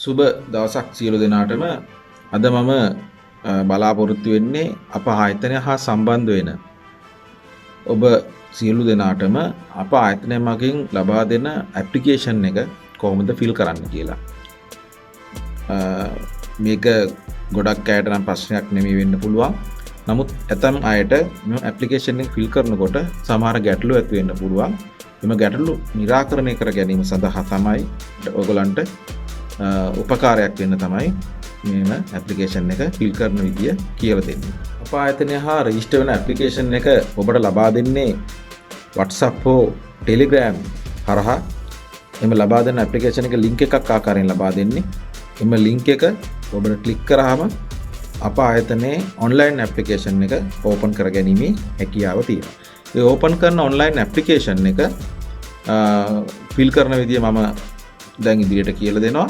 සුබ දවසක් සියලු දෙනාටම. අද මම බලාපොරොත්තු වෙන්නේ අප ආයතනය හා සම්බන්ධ වෙන ඔබ සියලු දෙනාටම අප ආයතනය මගින් ලබා දෙන ඇප්ලිකේෂන් එක කොහොමද ෆිල් කරන්න කියලා. මේක ගොඩක් අයට නම් ප්‍රශ්නයක් නෙමෙයි වෙන්න පුළුවන්. නමුත් ඇතම් අයට මේ ඇප්ලිකේෂන් එක ෆිල් කරනකොට සමහර ගැටලු ඇති වෙන්න පුළුවන්. එම ගැටලු निराකරණය කර ගැනීම සඳහා තමයි ඔයගලන්ට උපකාරයක් වෙන්න තමයි මේ ඇප්ලිකේෂන් එක ෆිල් කරන විදිය කියලා දෙන්නේ. අප ආයතනය හා රෙජිස්ටර් වෙන ඇප්ලිකේෂන් එක ඔබට ලබා දෙන්නේ WhatsApp හෝ Telegram හරහා. එම ලබා දෙන ඇප්ලිකේෂන් එක ලින්ක් එකක් ආකාරයෙන් ලබා දෙන්නේ. එම ලින්ක් එක ඔබට ක්ලික් කරාම අප ආයතනයේ ඔන්ලයින් ඇප්ලිකේෂන් එක ඕපන් කර ගැනීමේ හැකියාව තියෙනවා. ඒ ඕපන් කරන ඔන්ලයින් ඇප්ලිකේෂන් එක ෆිල් කරන විදිය මම දැන් ඉදිරියට කියලා දෙනවා.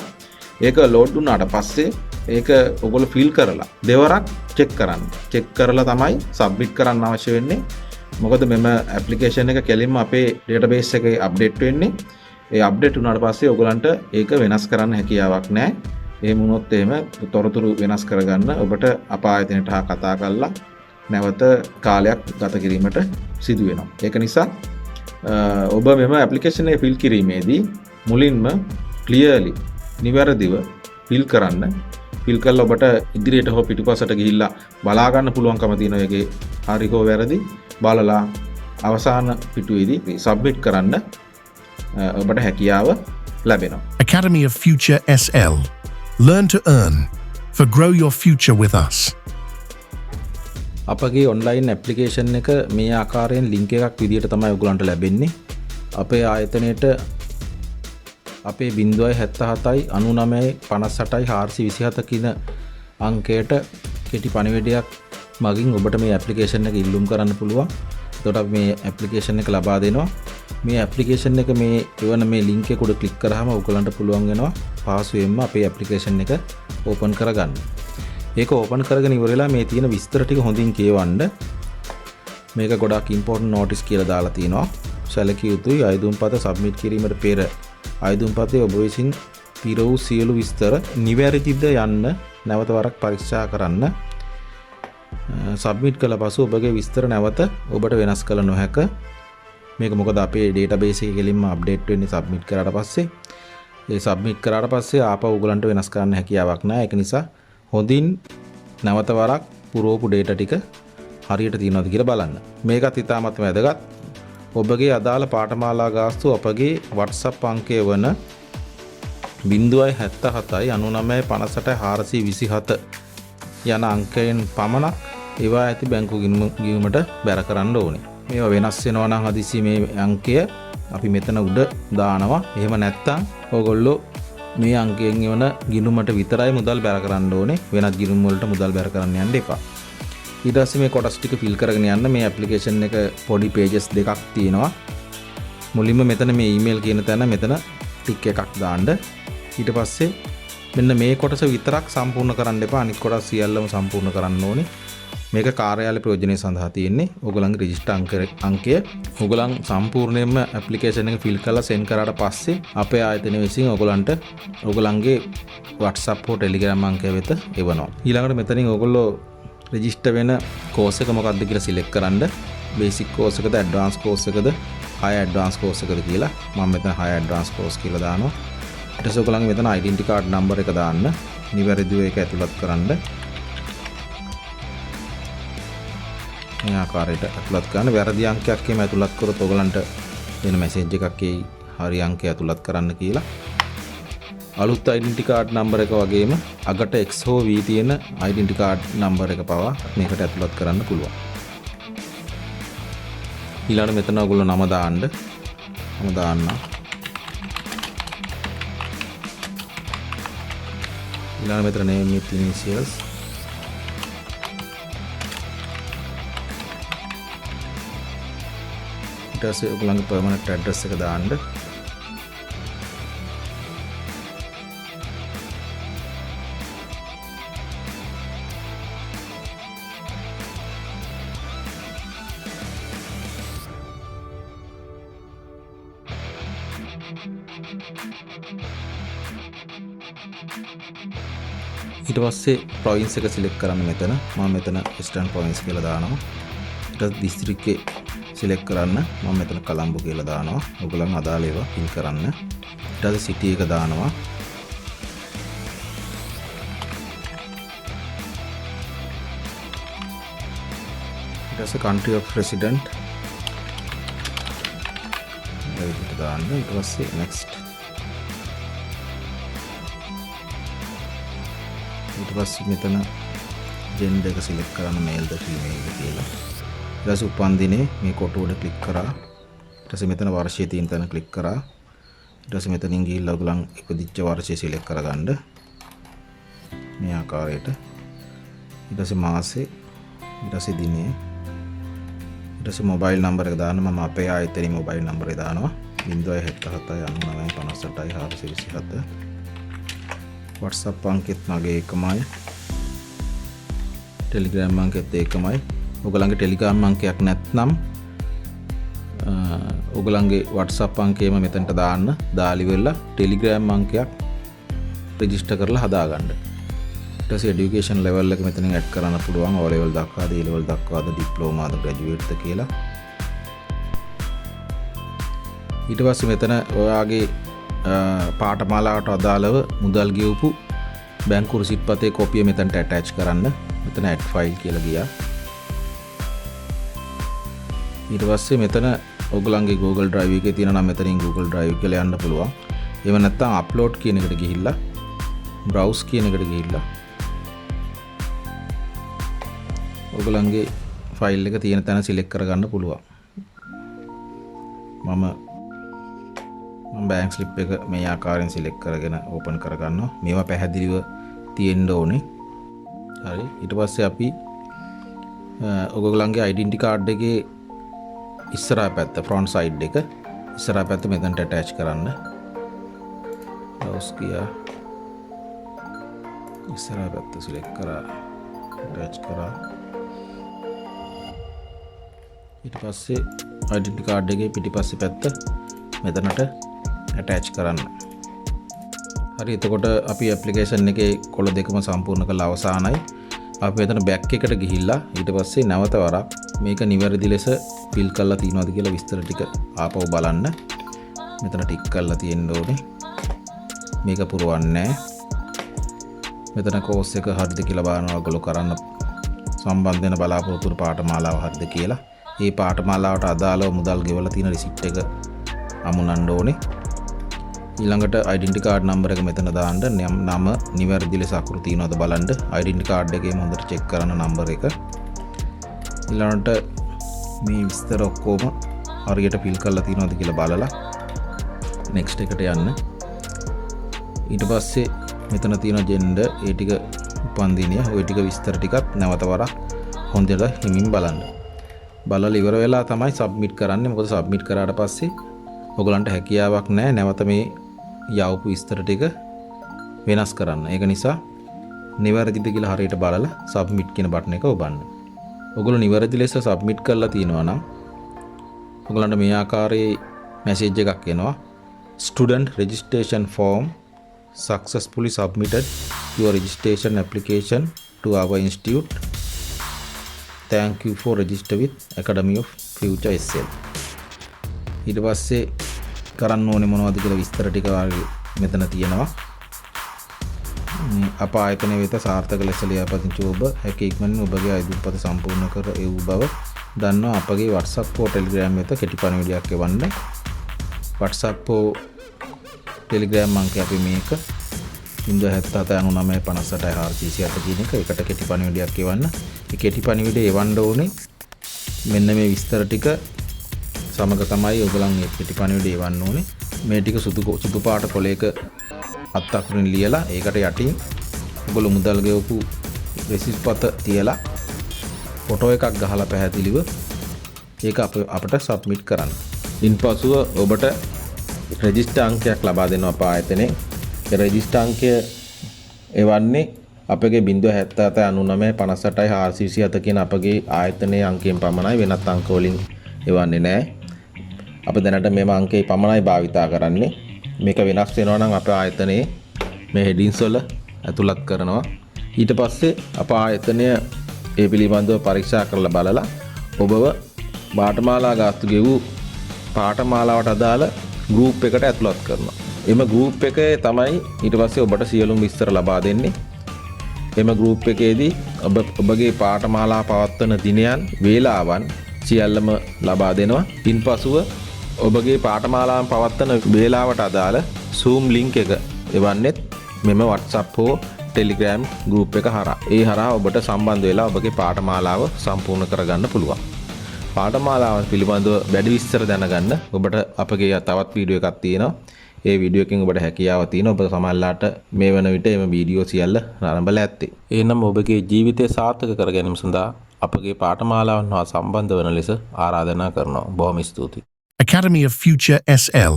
ඒක ලෝඩ් වුණාට පස්සේ ඒක ඔයගොල්ලෝ ෆිල් කරලා දෙවරක් චෙක් කරන්න. චෙක් කරලා තමයි සබ්මිට් කරන්න අවශ්‍ය වෙන්නේ. මොකද මෙම ඇප්ලිකේෂන් එක කෙලින්ම අපේ ඩේටාබේස් එකේ අප්ඩේට් වෙන්නේ. ඒ අප්ඩේට් වුණාට පස්සේ ඔයගලන්ට ඒක වෙනස් කරන්න හැකියාවක් නැහැ. එහෙම වුණොත් එහෙම තොරතුරු වෙනස් කරගන්න ඔබට අප ආයතනයට හා කතා කරලා නැවත කාලයක් ගත කිරීමට සිදු වෙනවා. ඒක නිසා ඔබ මෙම ඇප්ලිකේෂන් එක ෆිල් කිරීමේදී මුලින්ම ක්ලියර්ලි නිවැරදිව ෆිල් කරන්න. ෆිල් කරලා ඔබට ඉදිරියට හෝ පිටුපසට ගිහිල්ලා බලා ගන්න පුළුවන්කම තියෙනවා ඒකේ හරි හෝ වැරදි බලලා අවසාන පිටුවේදී සබ්මිට් කරන්න ඔබට හැකියාව ලැබෙනවා. Academy of Future SL. Learn to earn. For grow your future with us. අපගේ ඔන්ලයින් ඇප්ලිකේෂන් එක මේ ආකාරයෙන් ලින්ක් එකක් විදියට තමයි ඔයගලන්ට ලැබෙන්නේ. අපේ ආයතනයේට අපේ 077යි 99යි 58යි 427 කියන අංකයට කෙටි පණිවිඩයක් මගින් ඔබට මේ ඇප්ලිකේෂන් එක ඉල්ලුම් කරන්න පුළුවන්. එතකොට අපි මේ ඇප්ලිකේෂන් එක ලබා දෙනවා. මේ ඇප්ලිකේෂන් එක මේ එවන මේ ලින්ක් එක උඩ ක්ලික් කරාම ඔයගලන්ට පුළුවන් වෙනවා පහසුවෙන්ම අපේ ඇප්ලිකේෂන් එක ඕපන් කරගන්න. ඒක ඕපන් කරගෙන ඉවරලා මේ තියෙන විස්තර ටික හොඳින් කියවන්න. මේක ගොඩක් ඉම්පෝටන්ට් නෝටිස් කියලා දාලා තියෙනවා. සැලකිය යුතුයි අයදුම්පත සබ්මිට් කිරීමට පෙර අයදුම්පතේ ඔබ විසින් පිර වූ සියලු විස්තර නිවැරදිද යන්න නැවත වරක් පරීක්ෂා කරන්න. සබ්මිට් කළ පසු ඔබගේ විස්තර නැවත ඔබට වෙනස් කළ නොහැක. මේක මොකද අපේ ඩේටාබේස් එකේ කෙලින්ම අප්ඩේට් වෙන්නේ සබ්මිට් කරාට පස්සේ. ඒ සබ්මිට් කරාට පස්සේ ආපහු ඔයගලන්ට වෙනස් කරන්න හැකියාවක් නැහැ. ඒක නිසා හොඳින් නැවත වරක් පුරවපු ඩේටා ටික හරියට තියෙනවද කියලා බලන්න. මේකත් ඉතාමත් වැදගත්. ඔබගේ අදාළ පාඨමාලා ගාස්තු අපගේ WhatsApp අංකය වන 077යි 99යි 58යි 427 යන අංකයෙන් පමණක් ඒවා ඇති බැංකු ගිණුමට බැර කරන්න ඕනේ. මේවා වෙනස් වෙනවා නම් හදිසි මේ අංකය අපි මෙතන උඩ දානවා. එහෙම නැත්නම් ඕගොල්ලෝ මේ අංකයෙන් එවන ගිණුමට විතරයි මුදල් බැර කරන්න ඕනේ. වෙනත් ගිණුම් වලට මුදල් බැර කරන්න යන්න එපා. ඊට පස්සේ මේ කොටස් ටික ෆිල් කරගෙන යන්න. මේ ඇප්ලිකේෂන් එක පොඩි පේජස් දෙකක් තියෙනවා. මුලින්ම මෙතන මේ ඊමේල් කියන තැන මෙතන ටික් එකක් දාන්න. ඊට පස්සේ මෙන්න මේ කොටස විතරක් සම්පූර්ණ කරන්න එපා. අනිත් කොටස් සියල්ලම සම්පූර්ණ කරන්න ඕනේ. මේක කාර්යාලය ප්‍රයෝජනය සඳහා තියෙන්නේ. ඕගොල්ලන්ගේ රෙජිස්ටර් අංකය ඕගොල්ලන් සම්පූර්ණයෙන්ම ඇප්ලිකේෂන් එක ෆිල් කරලා සෙන්ඩ් කරාට පස්සේ අපේ ආයතනය විසින් ඕගොල්ලන්ට ඕගොල්ලන්ගේ WhatsApp හෝ Telegram අංකය වෙත එවනවා. ඊළඟට මෙතනින් ඕගොල්ලෝ රෙජිස්ටර් වෙන කෝස් එක මොකක්ද කියලා සිලෙක්ට් කරන්න. බේසික් කෝස් එකද ඇඩ්වාන්ස් කෝස් එකද හයි ඇඩ්වාන්ස් කෝස් එකද කියලා. මම මෙතන හයි ඇඩ්වාන්ස් කෝස් කියලා දානවා. ඊට පස්සේ ඔයගොල්ලන්ගේ මෙතන ඩෙන්ටිටි කාඩ් නම්බර් එක දාන්න. නිවැරදිව ඒක ඇතුළත් කරන්න. මේ ආකාරයට ඇතුළත් කරන්න. වැරදි අංකයක් එහෙම ඇතුළත් කරොත් ඔයගලන්ට වෙන මැසේජ් එකක් එයි හරි අංකය ඇතුළත් කරන්න කියලා. අලුත් ඩෙන්ටිටි කාඩ් නම්බර් එක වගේම අගට X හෝ V තියෙන ඩෙන්ටිටි කාඩ් නම්බර් එක පවා මේකට ඇතුළත් කරන්න පුළුවන්. ඊළඟට මෙතන ඔයගොල්ලෝ නම දාන්න. නම දාන්න. ඊළඟට මෙතන name with initials. ඊට පස්සේ ඔයගොල්ලන්ගේ permanent address එක දාන්න. ඊට පස්සේ ප්‍රොවින්ස් එක සිලෙක්ට් කරන්න මෙතන මම මෙතන වෙස්ටර්න් ප්‍රොවින්ස් කියලා දානවා. ඊට පස්සේ දිස්ත්‍රික්කේ සිලෙක්ට් කරන්න මම මෙතන කොළඹ කියලා දානවා. ඔයගොල්ලන් අදාළ ඒවා ෆිල් කරන්න. ඊට පස්සේ සිටි එක දානවා. ඊට පස්සේ country of resident ඒක දාන්න. ඊට පස්සේ next. ඊට පස්සේ මෙතන ජෙන්ඩර් එක සිලෙක්ට් කරන්න මේල්ද ෆීමේල්ද කියලා. ඊට පස්සේ උපන් දිනේ මේ කොටුවට ක්ලික් කරා. ඊට පස්සේ මෙතන වර්ෂයේ තියෙන තැන ක්ලික් කරා. ඊට පස්සේ මෙතනින් ගිහිල්ලා ඔයගොල්ලන් ඉපදිච්ච වර්ෂය සිලෙක්ට් කරගන්න මේ ආකාරයට. ඊට පස්සේ මාසේ, ඊට පස්සේ දිනේ, ඊට පස්සේ මොබයිල් නම්බර් එක දාන්න. මම අපේ ආයතනයේ මොබයිල් නම්බර් එක දානවා 077 WhatsApp අංකෙත් මගේ එකමයි. Telegram අංකෙත් එකමයි. ඔයගලන්ගේ Telegram අංකයක් නැත්නම් ඔයගලන්ගේ WhatsApp අංකයම මෙතනට දාන්න. දාලි වෙලා Telegram අංකයක් රෙජිස්ටර් කරලා හදාගන්න. ඊට පස්සේ education level එක මෙතනින් ඇඩ් කරන්න පුළුවන්. O level දක්වාද, A level දක්වාද, diploma the, graduate ද කියලා. ඊට පස්සේ මෙතන ඔයාගේ පාඨමාලාවට අදාළව මුදල් ගෙවපු බැංකු රිසිට් පතේ කොපිය මෙතනට ඇටච් කරන්න. මෙතන add file කියලා ගියා. ඊට පස්සේ මෙතන ඔයගලන්ගේ Google Drive එකේ තියෙන නම් මෙතනින් Google Drive කියලා යන්න පුළුවන්. එහෙම නැත්නම් upload කියන එකට ගිහිල්ලා browse කියන එකට ගිහිල්ලා ඔයගලන්ගේ ෆයිල් එක තියෙන තැන සිලෙක්ට් කරගන්න පුළුවන්. මම බැංක් ස්ලිප් එක මේ ආකාරයෙන් සිලෙක්ට් කරගෙන ඕපන් කරගන්නවා. මේවා පැහැදිලිව තියෙන්න ඕනේ. හරි. ඊට පස්සේ අපි ඔයගොල්ලන්ගේ ඩෙන්ටිටි කාඩ් එකේ ඉස්සරහා පැත්ත ෆ්‍රොන්ට් සයිඩ් එක ඉස්සරහා පැත්ත මෙතනට ඇටච් කරන්න. browse ගියා. ඉස්සරහා පැත්ත සිලෙක්ට් කරා. ඇටච් කරා. ඊට පස්සේ ඩෙන්ටිටි කාඩ් එකේ පිටිපස්සේ පැත්ත මෙතනට ඇටච් කරන්න. හරි. එතකොට අපි ඇප්ලිකේෂන් එකේ කොළ දෙකම සම්පූර්ණ කරලා අවසానයි. අපි මෙතන බෑක් එකට ගිහිල්ලා ඊට පස්සේ නැවත වරක් මේක නිවැරදි ලෙස ෆිල් කරලා තියෙනවද කියලා විස්තර ටික ආපහු බලන්න. මෙතන ටික් කරලා තියෙන්න ඕනේ. මේක පුරවන්නේ නැහැ. මෙතන කෝස් එක හරිද කියලා බලනවා ඔයගොල්ලෝ කරන්න සම්බන්ධ වෙන බලාපොරොත්තු වුණු පාඨමාලාව හරිද කියලා. මේ පාඨමාලාවට අදාළව මුදල් ගෙවලා තියෙන රිසිට් එක අමුණන්න ඕනේ. ඊළඟට ඩෙන්ටිටි කාඩ් නම්බර් එක මෙතන දාන්න. නම නිවැරදි ලෙස අකුරු තියෙනවද බලන්න. ඩෙන්ටිටි කාඩ් එකේම හොඳට චෙක් කරන්න නම්බර් එක. ඊළඟට මේ විස්තර ඔක්කොම හරියට ෆිල් කරලා තියෙනවද කියලා බලලා next එකට යන්න. ඊට පස්සේ මෙතන තියෙන ජෙන්ඩර් ඒ ටික උපන් දිනය ওই ටික විස්තර ටිකත් නැවත වරක් හොඳට හිමින් බලන්න. බලලා ඉවර වෙලා තමයි සබ්මිට් කරන්නේ. මොකද සබ්මිට් කරාට පස්සේ ඔයගලන්ට හැකියාවක් නැහැ නැවත මේ යවපු විස්තර ටික වෙනස් කරන්න. ඒක නිසා නිවැරදිද කියලා හරියට බලලා සබ්මිට් කියන බටන් එක ඔබන්න. ඔයගොල්ලෝ නිවැරදි ලෙස සබ්මිට් කරලා තියෙනවා නම් ඔයගලන්ට මේ ආකාරයේ මැසේජ් එකක් එනවා. Student registration form successfully submitted your registration application to our institute. Thank you for register with Academy of Future SL. ඊට පස්සේ කරන්න ඕනේ මොනවද කියලා විස්තර ටික මෙතන තියෙනවා. අප ආයතනය වෙත සාර්ථක ලෙස ලියාපදිංචි ඔබ හැකි ඉක්මනින් ඔබගේ අයදුම්පත සම්පූර්ණ කර එව් බව දන්වා අපගේ WhatsApp හෝ Telegram වෙත කෙටි පණිවිඩයක් එවන්න. WhatsApp හෝ Telegram අංකය අපි මේක 0779958 කියන එක එකට කෙටි පණිවිඩයක් එවන්න. මේ කෙටි පණිවිඩය එවන්න ඕනේ මෙන්න මේ විස්තර ටික සමග තමයි ඔයගලන් මේ කෙටි පණිවිඩය එවන්න ඕනේ. මේ ටික සුදු පාට කොලයක අත් අකුරින් ලියලා ඒකට යටින් ඔයගොල්ලෝ මුදල් ගෙවපු රෙසිට් පත තියලා ෆොටෝ එකක් ගහලා පැහැදිලිව ඒක අපට සබ්මිට් කරන්න. ඉන්පසුව ඔබට රෙජිස්ටර් අංකයක් ලබා දෙනවා අප ආයතනයේ. ඒ රෙජිස්ටර් අංකය එවන්නේ අපගේ 0779958 කියන අපගේ ආයතනයේ අංකයෙන් පමණයි. වෙනත් අංක වලින් එවන්නේ නැහැ. අප දැනට මෙම අංකේ පමණයි භාවිතා කරන්නේ. මේක වෙනස් වෙනවා නම් අපේ ආයතනයේ මේ හෙඩින්ස් වල ඇතුළත් කරනවා. ඊට පස්සේ අප ආයතනය ඒ පිළිබඳව පරීක්ෂා කරලා බලලා ඔබව පාඨමාලා ගාස්තු ගෙවූ පාඨමාලාවට අදාළ ගෲප් එකට ඇතුළත් කරනවා. එම ගෲප් එකේ තමයි ඊට පස්සේ ඔබට සියලුම විස්තර ලබා දෙන්නේ. එම ගෲප් එකේදී ඔබගේ පාඨමාලා පවත්වන දිනයන්, වේලාවන් සියල්ලම ලබා දෙනවා. ඉන්පසුව ඔබගේ පාඨමාලාවන් පවත්වන වේලාවට අදාළ Zoom link එක එවන්නෙත් මෙම WhatsApp හෝ Telegram group එක හරහා. ඒ හරහා ඔබට සම්බන්ධ වෙලා ඔබගේ පාඨමාලාව සම්පූර්ණ කරගන්න පුළුවන්. පාඨමාලාව පිළිබඳව වැඩි විස්තර දැනගන්න ඔබට අපගේ තවත් වීඩියෝ එකක් තියෙනවා. ඒ වීඩියෝ එකෙන් ඔබට හැකියාව තියෙනවා. ඔබ සමහරලාට මේ වන විට එම වීඩියෝ සියල්ල නරඹලා ඇත්තේ. එනම් ඔබගේ ජීවිතය සාර්ථක කර ගැනීම සඳහා අපගේ පාඨමාලාවන් හා සම්බන්ධ වන ලෙස ආරාධනා කරනවා. බොහොම ස්තුතියි. Academy of Future SL.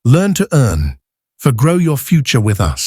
Learn to earn. For grow your future with us.